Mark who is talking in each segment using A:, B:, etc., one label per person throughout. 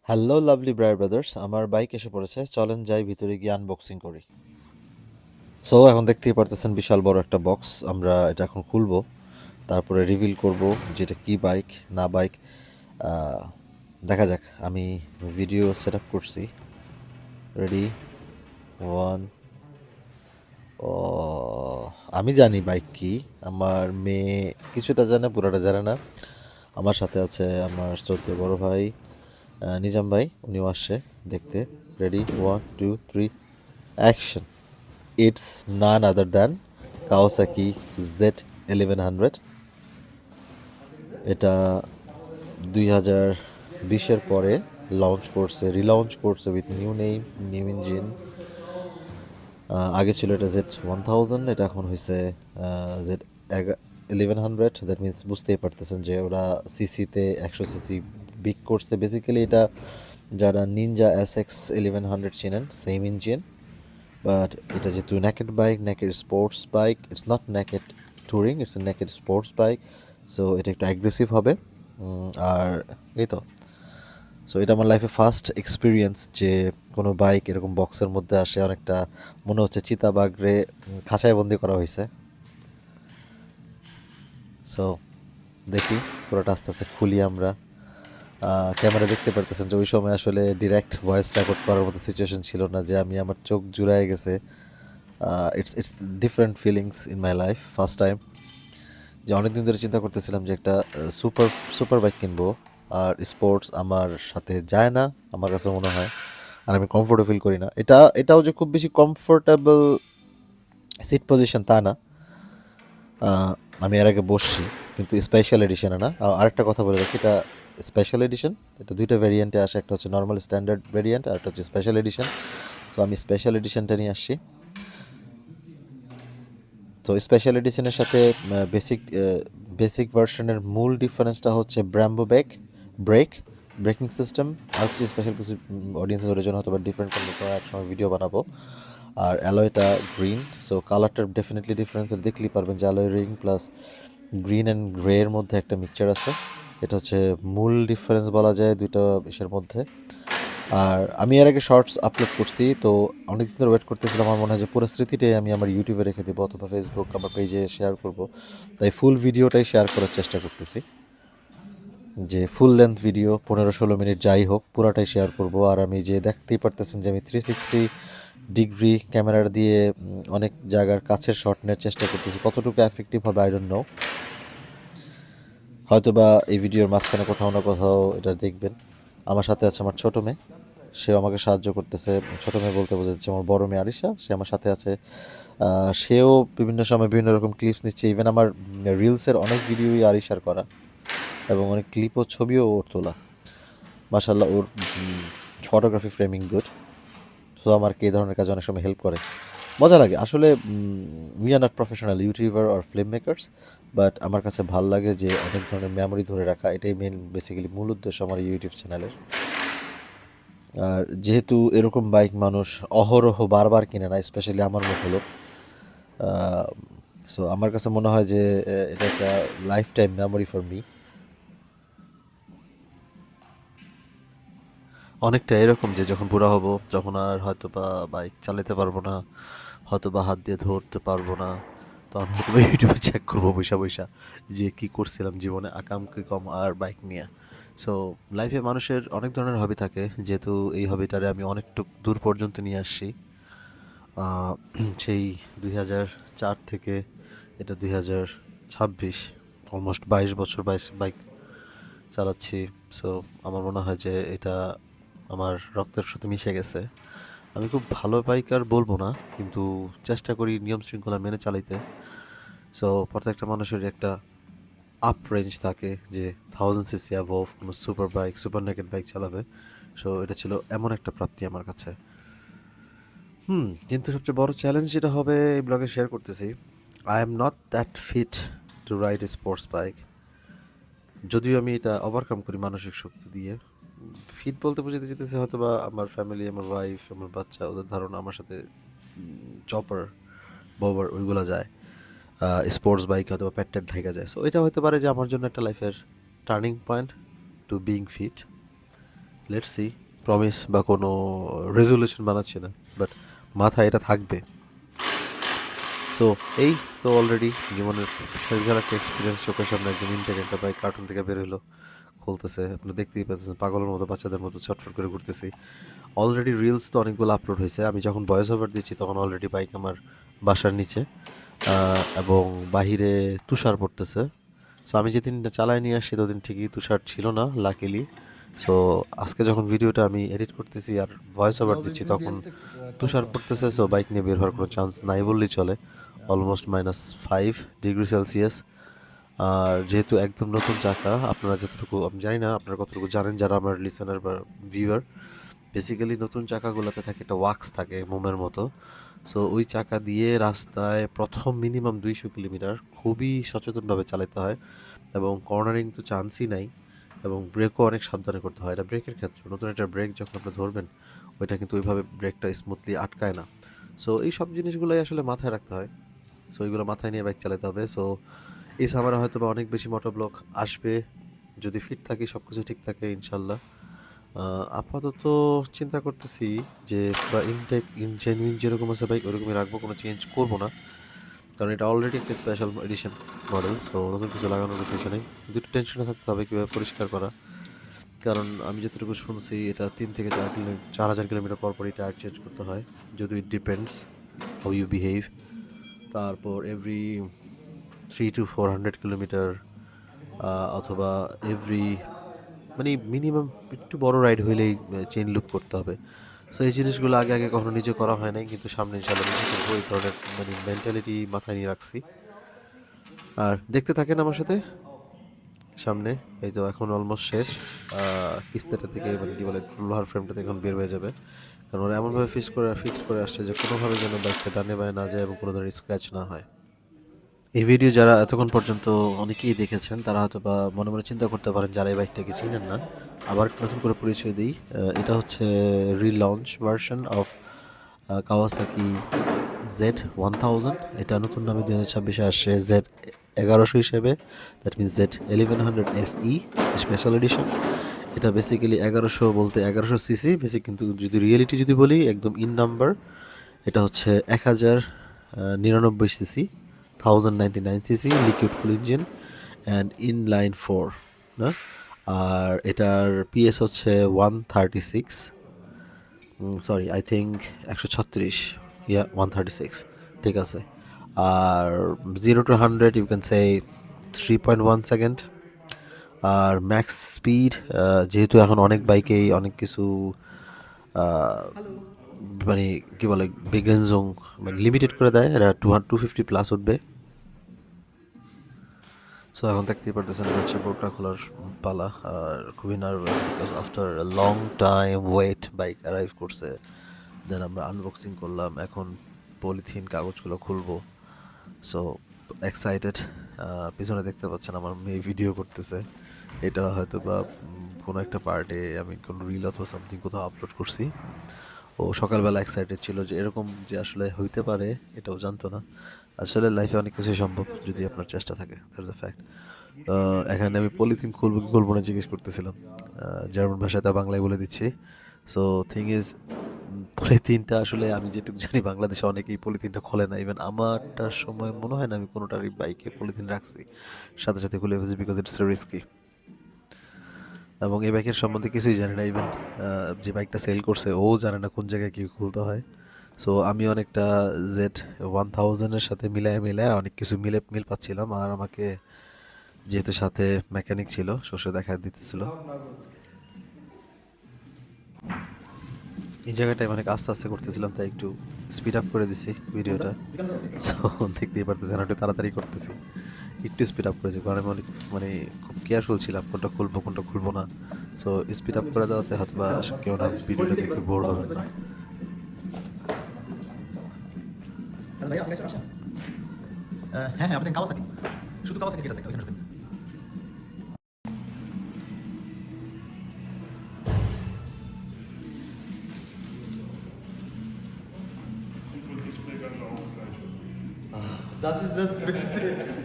A: Hello lovely briar brothers, আমার bike এসে পড়েছে। চলেন যাই ভিতরে গিয়ে আনবক্সিং করি। সো এখন দেখতেই পারতেছেন বিশাল বড় একটা বক্স। আমরা এটা এখন খুলবো, তারপরে রিভিল করব যেটা কি বাইক না বাইক। দেখা যাক। আমি ভিডিও সেট আপ করছি। Ready, one. ও, আমি জানি বাইক কি। আমার মেয়ে কিছুটা জানে, পুরোটা জানে না। আমার সাথে আছে আমার শ্রদ্ধেয় বড় ভাই নিজাম ভাই, উনিও আসছে দেখতে। Ready, one two three, action! It's none other than Kawasaki Z1100। এটা 2020-এর পরে লঞ্চ করছে, রিলঞ্চ করছে with new name, new engine. আগে ছিল এটা Z1000, এটা এখন হয়েছে Z1100। দ্যাট মিনস বুঝতেই পারতেছেন যে ওরা সিসিতে 100 সিসি বিগ করছে। বেসিক্যালি এটা যারা নিনজা SX1100 চিনেন, সেম ইঞ্জিন। বাট এটা যেহেতু naked bike, naked sports bike, it's not naked touring, it's a naked sports bike. So এটা একটু অ্যাগ্রেসিভ হবে। আর এই তো। সো এটা আমার লাইফে ফার্স্ট এক্সপিরিয়েন্স যে কোনো বাইক এরকম বক্সের মধ্যে আসে। অনেকটা মনে হচ্ছে চিতাবাঘরে খাঁচায় বন্দি করা হয়েছে। সো দেখি, পুরোটা আস্তে আস্তে খুলি আমরা। ক্যামেরা দেখতে পারতেছেন যে ওই সময় আসলে ডিরেক্ট ভয়েস রেকর্ড করার মতো সিচুয়েশন ছিল না, যে আমি আমার চোখ জুড়ায় গেছে। It's different feelings in my life. First time যে অনেকদিন ধরে চিন্তা করতেছিলাম যে একটা সুপার সুপার বাইক কিনবো। আর স্পোর্টস আমার সাথে যায় না আমার কাছে মনে হয়, আর আমি কমফোর্টও ফিল করি না। এটাও যে খুব বেশি কমফোর্টেবল সিট পজিশন তা না। আহ, আমি এর আগে বসছি, কিন্তু স্পেশাল এডিশনে না। আরেকটা কথা বলে রাখি, এটা স্পেশাল এডিশন। এটা দুইটা ভেরিয়েন্টে আসে, একটা হচ্ছে নর্মাল স্ট্যান্ডার্ড ভেরিয়েন্ট, আর একটা হচ্ছে স্পেশাল এডিশন। সো আমি স্পেশাল এডিশনটা নিয়ে আসছি। তো স্পেশাল এডিশনের সাথে বেসিক বেসিক ভার্সনের মূল ডিফারেন্সটা হচ্ছে ব্র্যাম্বো ব্রেক ব্রেকিং সিস্টেম। আর কিছু স্পেশাল কিছু অডিয়েন্সের জন্য হয়তো বা ডিফারেন্ট কোনো এক সময় ভিডিও বানাবো। আর অ্যালয়টা গ্রিন, সো কালারটার ডেফিনেটলি ডিফারেন্স দেখলেই পারবেন যে alloy ring plus green and grey এর মধ্যে একটা মিক্সচার আছে। এটা হচ্ছে মূল ডিফারেন্স বলা যায় দুইটা ইসের মধ্যে। আর আমি এর আগে শর্টস আপলোড করছি, তো অনেকদিন ধরে ওয়েট করতেছিলাম। আমার মনে হয় যে পুরো স্মৃতিটাই আমি আমার ইউটিউবে রেখে দেবো অথবা ফেসবুক আমার পেজে শেয়ার করব। তাই ফুল ভিডিওটাই শেয়ার করার চেষ্টা করতেছি, যে ফুল লেন্থ ভিডিও 15-16 মিনিট যাই হোক পুরাটাই শেয়ার করব। আর আমি যে দেখতেই পারতেছেন যে আমি 360 ডিগ্রি ক্যামেরা দিয়ে অনেক জায়গার কাছের শট নেওয়ার চেষ্টা করতেছি। কতটুকু এফেক্টিভ হবে আই ডোন্ট নো। হয়তো বা এই ভিডিওর মাঝখানে কোথাও না কোথাও এটা দেখবেন। আমার সাথে আছে আমার ছোটো মেয়ে, সেও আমাকে সাহায্য করতেছে। ছোটো মেয়ে বলতে বোঝাচ্ছে আমার বড় মেয়ে আরিশা, সে আমার সাথে আছে। সেও বিভিন্ন সময় বিভিন্ন রকম ক্লিপস নিচ্ছে। ইভেন আমার রিলসের অনেক ভিডিওই আরিশার করা, এবং অনেক ক্লিপ ও ছবিও ওর তোলা। মাশাল্লাহ, ওর ফটোগ্রাফি ফ্রেমিং গুড। তো আমাকে এই ধরনের কাজে অনেক সময় হেল্প করে। মজা লাগে আসলে। We are not professional YouTuber or film makers, but আমার কাছে ভাল লাগে যে অনেক ধরনের মেমোরি ধরে রাখা। এটাই মেন বেসিক্যালি মূল উদ্দেশ্য আমার ইউটিউব চ্যানেলের। আর যেহেতু এরকম বাইক মানুষ অহরহ বারবার কিনে না, স্পেশালি আমার মতো লোক। সো আমার কাছে মনে হয় যে এটা একটা life time memory for me. অনেকটা এরকম যে যখন বুড়া হব, যখন আর হয়তো বা বাইক চালাতে পারবো না, হয়তো বা হাত দিয়ে ধরতে পারবো না, তখন হয়তো বা ইউটিউবে চেক করবো বৈশা বৈশা যে কী করছিলাম জীবনে, আকাম কি কম আর বাইক নিয়ে। সো লাইফে মানুষের অনেক ধরনের হবি থাকে, যেহেতু এই হবিটারে আমি অনেকটুক দূর পর্যন্ত নিয়ে আসছি। আহ, সেই 2004 থেকে এটা 2026, অলমোস্ট 22 বছর বাইক চালাচ্ছি। সো আমার মনে হয় যে এটা আমার রক্তের সাথে মিশে গেছে। আমি খুব ভালো বাইকার বলবো না, কিন্তু চেষ্টা করি নিয়ম শৃঙ্খলা মেনে চালাইতে। সো প্রত্যেকটা মানুষের একটা আপ রেঞ্জ থাকে যে 1000 সিসি অ্যাভভ কোনো super bike, super naked bike চালাবে। সো এটা ছিল এমন একটা প্রাপ্তি আমার কাছে। কিন্তু সবচেয়ে বড় চ্যালেঞ্জ যেটা হবে এই ব্লগে শেয়ার করতেছি, I am not that fit to ride a sports bike. যদিও আমি এটা ওভারকাম করি মানসিক শক্তি দিয়ে। ফিট বলতে বোঝাতে যেতেছে হয়তো বা আমার ফ্যামিলি, আমার ওয়াইফ, আমার বাচ্চা, ওদের ধারণা আমার সাথে চপার বোবার ওইগুলো যায়। স্পোর্টস বাইক হয়তো বা প্যাট ট্যাট ঢাকা যায়। সো এটা হতে পারে যে আমার জন্য একটা লাইফের turning point to being fit. Let's see, promise বা কোনো রেজলিউশন বানাচ্ছি না, বাট মাথায় এটা থাকবে। সো এই তো অলরেডি জীবনের সেরা একটা এক্সপিরিয়েন্স, চোখের সামনে একদম ইনটেক একটা বাইক কার্টুন থেকে বের হলো, খুলতেছে, আপনি দেখতেই পাচ্ছেন পাগলের মতো বাচ্চাদের মতো ছটফট করে ঘুরতেছি। অলরেডি রিলস তো অনেকগুলো আপলোড হয়েছে, আমি যখন ভয়েস ওভার দিচ্ছি তখন অলরেডি বাইক আমার বাসার নিচে, এবং বাহিরে তুষার পড়তেছে। সো আমি যেদিন চালায় নিয়ে আসছি ওদিন ঠিকই তুষার ছিল না লাকিলি। সো আজকে যখন ভিডিওটা আমি এডিট করতেছি আর ভয়েস ওভার দিচ্ছি তখন তুষার পড়তেছে। সো বাইক নিয়ে বের হওয়ার কোনো চান্স নাই বললেই চলে। Almost -5 degree Celsius. আর যেহেতু একদম নতুন চাকা, আপনারা যতটুকু, আমি জানি না আপনারা কতটুকু জানেন যারা আমার লিসেনার বা ভিউয়ার, বেসিক্যালি নতুন চাকাগুলোতে থাকে একটা ওয়াক্স থাকে মোমের মতো। সো ওই চাকা দিয়ে রাস্তায় প্রথম মিনিমাম 200 কিলোমিটার খুবই সচেতনভাবে চালাতে হয়, এবং কর্নারিং তো চান্সই নাই, এবং ব্রেকও অনেক সাবধানে করতে হয়। এটা ব্রেকের ক্ষেত্রে, নতুন একটা ব্রেক যখন আপনি ধরবেন ওইটা কিন্তু ওইভাবে ব্রেকটা স্মুথলি আটকায় না। সো এই সব জিনিসগুলোই আসলে মাথায় রাখতে হয়। সো এইগুলো মাথায় নিয়ে বাইক চালাতে হবে। সো এই সামারে হয়তো বা অনেক বেশি মোটর ব্লক আসবে, যদি ফিট থাকি, সব কিছু ঠিক থাকে ইনশাল্লাহ। আপাতত চিন্তা করতেছি যে বা ইনটেক জেনুইন যেরকম আছে বাইক ওরকমই রাখবো, কোনো চেঞ্জ করবো না, কারণ এটা অলরেডি একটা স্পেশাল এডিশন মডেল। সো নতুন কিছু লাগানোর কিছু নেই, কিন্তু একটু টেনশনে থাকতে হবে কীভাবে পরিষ্কার করা, কারণ আমি যতটুকু শুনছি এটা 3 থেকে 4 কিলোমিটার পরই টায়ার চেঞ্জ করতে হয়, যদি it depends how you behave. তারপর এভরি 300 to 400 কিলোমিটার, অথবা এভরি, মানে মিনিমাম একটু বড় রাইড হইলেই চেইন লুপ করতে হবে। সো এই জিনিসগুলো আগে আগে কখনো নিজে করা হয় নাই, কিন্তু সামনে ইনশাল্লাহ নিজে করবো, এই ধরনের মানে মেন্টালিটি মাথায় নিয়ে রাখছি। আর দেখতে থাকেন আমার সাথে সামনে, এই তো এখন অলমোস্ট শেষ। কিস্তিটা থেকে মানে কি বলে লোহার ফ্রেমটা থেকে এখন বের হয়ে যাবে, কারণ ওরা এমনভাবে ফিক্স করে আসছে যে কোনোভাবে যেন বাইকটা ডানে বায়ে না যায় এবং কোনো ধরনের স্ক্র্যাচ না হয়। এই ভিডিও যারা এতক্ষণ পর্যন্ত অনেকেই দেখেছেন তারা হয়তো বা মনে মনে চিন্তা করতে পারেন যারা এই বাইকটাকে চিনেন না। আবার নতুন করে পরিচয় দিই, এটা হচ্ছে relaunch version of Kawasaki Z1000। এটা নতুন নামে 2026-এ আসছে Z1100 হিসেবে, that means Z1100 SE special edition. এটা বেসিক্যালি 1100 বলতে 1100 সিসি বেসিক, কিন্তু যদি রিয়েলিটি যদি বলি একদম ইন নাম্বার, এটা হচ্ছে 1099 CC, 1099 CC liquid cool engine and inline 4 না। আর এটার পিএস হচ্ছে 136, সরি আই থিঙ্ক 136, 136, ঠিক আছে। আর 0 to 100 you can say 3.1 second. আর ম্যাক্স স্পিড, যেহেতু এখন অনেক বাইকেই অনেক কিছু মানে কী বলে বিগেনজং মানে লিমিটেড করে দেয়, এটা 250+ উঠবে। সো এখন দেখতেই পারতেছেন এটা হচ্ছে বোরকা খোলার পালা, আর খুবই nervous because after long time wait bike arrive করছে। দেন আমরা আনবক্সিং করলাম, এখন পলিথিন কাগজগুলো খুলবো। So excited. পিছনে দেখতে পাচ্ছেন আমার মেয়ে ভিডিও করতেছে, এটা হয়তো বা কোনো একটা পার্টে আমি কোনো রিল অথবা সামথিং কোথাও আপলোড করছি। ও সকালবেলা এক্সাইটেড ছিল যে এরকম যে আসলে হইতে পারে, এটাও জানতো না। আসলে লাইফে অনেক কিছুই সম্ভব যদি আপনার চেষ্টা থাকে, দ্যাটস আ ফ্যাক্ট। এখানে আমি পলিথিন খুলবো কি খুলবো না জিজ্ঞেস করতেছিলাম, জার্মান ভাষায় তা বাংলায় বলে দিচ্ছি। সো থিং ইজ, পলিথিনটা আসলে আমি যেটুকু জানি বাংলাদেশে অনেকেই পলিথিনটা খোলে না, ইভেন আমারটার সময় মনে হয় না আমি কোনোটারই বাইকে পলিথিন রাখছি, সাথে সাথে খুলে ফেলছি বিকজ ইটস রিস্কি। এবং এই বাইকের সম্বন্ধে কিছুই জানি না, ইভেন যে বাইকটা সেল করছে ও জানে না কোন জায়গায় কী খুলতে হয়। সো আমি অনেকটা Z1000-এর সাথে মিলায় অনেক কিছু মিল পাচ্ছিলাম, আর আমাকে যেহেতু সাথে মেকানিক ছিল সে দেখা দিতেছিল। এই জায়গাটায় অনেক আস্তে আস্তে করতেছিলাম, তাই একটু স্পিড আপ করে দিছি ভিডিওটা। সো দেখতেই পারতেছেন একটু তাড়াতাড়ি করতেছি, একটু স্পিড আপ করেছি কারণ আমি অনেক মানে খুব কেয়ারফুল ছিলাম কোনটা খুলবো না। সো স্পিড আপ করে দেওয়াতে হয়তো বা কেউ না ভিডিওটা দেখতে বোর হবেন না।
B: ভাইয়া আপনি আসেন। হ্যাঁ হ্যাঁ, আপনি কাওয়াসাকি, শুধু কাওয়াসাকি গেট আছে ওইখানে ঢুকবেন। Das ist das Beste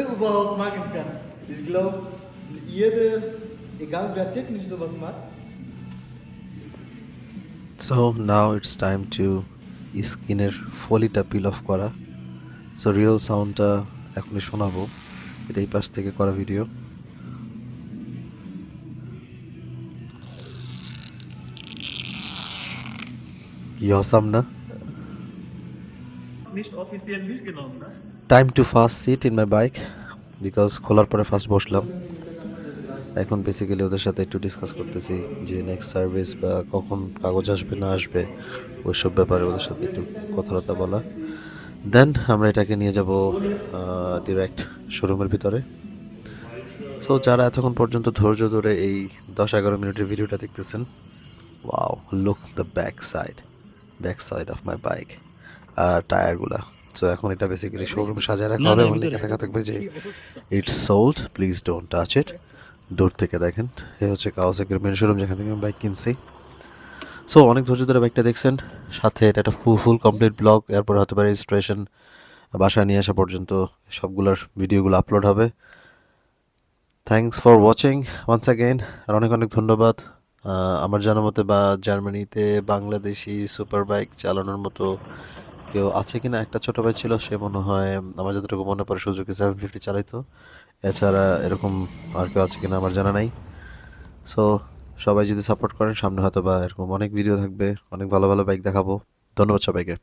B: überhaupt machen kann. Ich glaube, jeder, egal wer technisch sowas macht,
A: so now it's time to স্কিনের ফলিটা পিল অফ করা। সো রিয়েল সাউন্ডটা এখনই শোনাবো, এটা এই পাশ থেকে করা ভিডিও। কি অসাম না?
B: Nicht offiziell nicht genommen, ne?
A: Time to first sit in my bike, because খোলার পরে ফার্স্ট বসলাম। এখন বেসিক্যালি ওদের সাথে একটু ডিসকাস করতেছি যে নেক্সট সার্ভিস বা কখন কাগজ আসবে না আসবে ওইসব ব্যাপারে ওদের সাথে একটু কথাবার্তা বলা। দেন আমরা এটাকে নিয়ে যাব ডিরেক্ট শোরুমের ভিতরে। সো যারা এতক্ষণ পর্যন্ত ধৈর্য ধরে এই 10-11 মিনিটের ভিডিওটা দেখতেছেন, wow, look the back side of my bike আর টায়ারগুলা। সো এখন এটা বেসিক্যালি শোরুমে সাজায় রাখা হবে এবং লিখে থাকা থাকবে যে it's sold, please don't touch it. দূর থেকে দেখেন, এ হচ্ছে কাওয়াসাকির মেন শোরুম যেখান থেকে আমি বাইক কিনছি। সো অনেক ধৈর্য ধরে বাইকটা দেখছেন, সাথে এটা একটা ফুল কমপ্লিট ব্লগ, এরপর হতে পারে রেজিস্ট্রেশন, বাসায় নিয়ে আসা পর্যন্ত সবগুলোর ভিডিওগুলো আপলোড হবে। Thanks for watching once again, আর অনেক অনেক ধন্যবাদ। আমার জানার মতে বা জার্মানিতে বাংলাদেশি সুপার বাইক চালানোর মতো কেউ আছে কিনা, একটা ছোটো ভাই ছিল, সে মনে হয় আমার যতটুকু মনে পড়ে সুজুকি 750 চালাইতো। এছাড়া এরকম আর কেউ আছে কিনা আমার জানা নাই। সো সবাই যদি সাপোর্ট করেন, সামনে হয়তো বা এরকম অনেক ভিডিও থাকবে, অনেক ভালো ভালো বাইক দেখাবো। ধন্যবাদ সবাইকে।